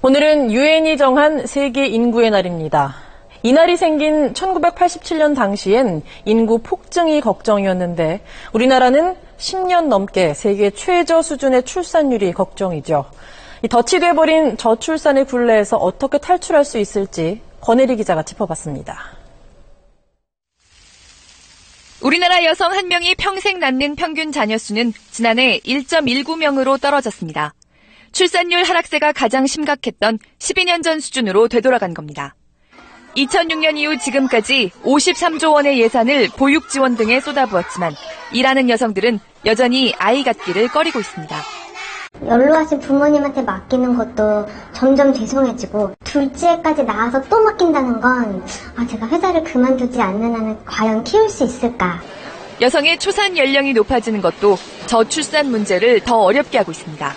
오늘은 유엔이 정한 세계 인구의 날입니다. 이날이 생긴 1987년 당시엔 인구 폭증이 걱정이었는데 우리나라는 10년 넘게 세계 최저 수준의 출산율이 걱정이죠. 덫이 돼버린 저출산의 굴레에서 어떻게 탈출할 수 있을지 권혜리 기자가 짚어봤습니다. 우리나라 여성 1명이 평생 낳는 평균 자녀 수는 지난해 1.19명으로 떨어졌습니다. 출산율 하락세가 가장 심각했던 12년 전 수준으로 되돌아간 겁니다. 2006년 이후 지금까지 53조 원의 예산을 보육 지원 등에 쏟아부었지만 일하는 여성들은 여전히 아이 갖기를 꺼리고 있습니다. 연로하신 부모님한테 맡기는 것도 점점 죄송해지고 둘째까지 낳아서 또 맡긴다는 건 제가 회사를 그만두지 않는 한은 과연 키울 수 있을까? 여성의 초산 연령이 높아지는 것도 저출산 문제를 더 어렵게 하고 있습니다.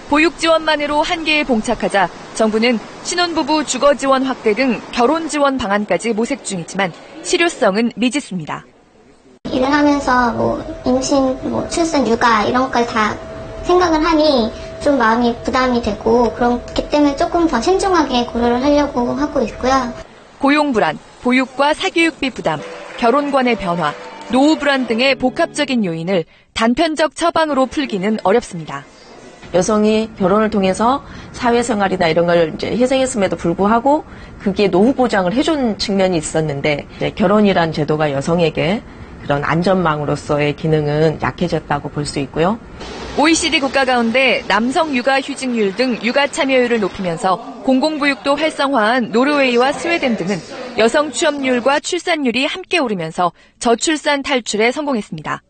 보육 지원만으로 한계에 봉착하자 정부는 신혼부부 주거 지원 확대 등 결혼 지원 방안까지 모색 중이지만 실효성은 미지수입니다. 일을 하면서 임신, 출산, 육아 이런 것까지 다 생각을 하니 좀 마음이 부담이 되고 그렇기 때문에 조금 더 신중하게 고려를 하려고 하고 있고요. 고용 불안, 보육과 사교육비 부담, 결혼관의 변화, 노후 불안 등의 복합적인 요인을 단편적 처방으로 풀기는 어렵습니다. 여성이 결혼을 통해서 사회생활이나 이런 걸 이제 희생했음에도 불구하고 그게 노후 보장을 해준 측면이 있었는데 결혼이란 제도가 여성에게 그런 안전망으로서의 기능은 약해졌다고 볼 수 있고요. OECD 국가 가운데 남성 육아 휴직률 등 육아 참여율을 높이면서 공공보육도 활성화한 노르웨이와 스웨덴 등은 여성 취업률과 출산율이 함께 오르면서 저출산 탈출에 성공했습니다.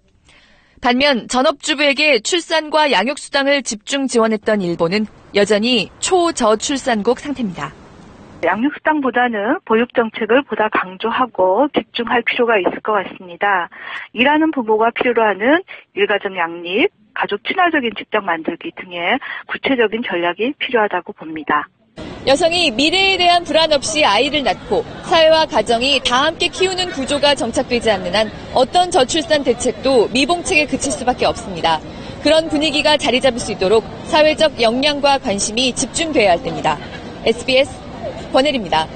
반면 전업주부에게 출산과 양육수당을 집중 지원했던 일본은 여전히 초저출산국 상태입니다. 양육수당보다는 보육정책을 보다 강조하고 집중할 필요가 있을 것 같습니다. 일하는 부모가 필요로 하는 일가정 양립, 가족 친화적인 직장 만들기 등의 구체적인 전략이 필요하다고 봅니다. 여성이 미래에 대한 불안 없이 아이를 낳고 사회와 가정이 다 함께 키우는 구조가 정착되지 않는 한 어떤 저출산 대책도 미봉책에 그칠 수밖에 없습니다. 그런 분위기가 자리 잡을 수 있도록 사회적 역량과 관심이 집중돼야 할 때입니다. SBS 권혜리입니다.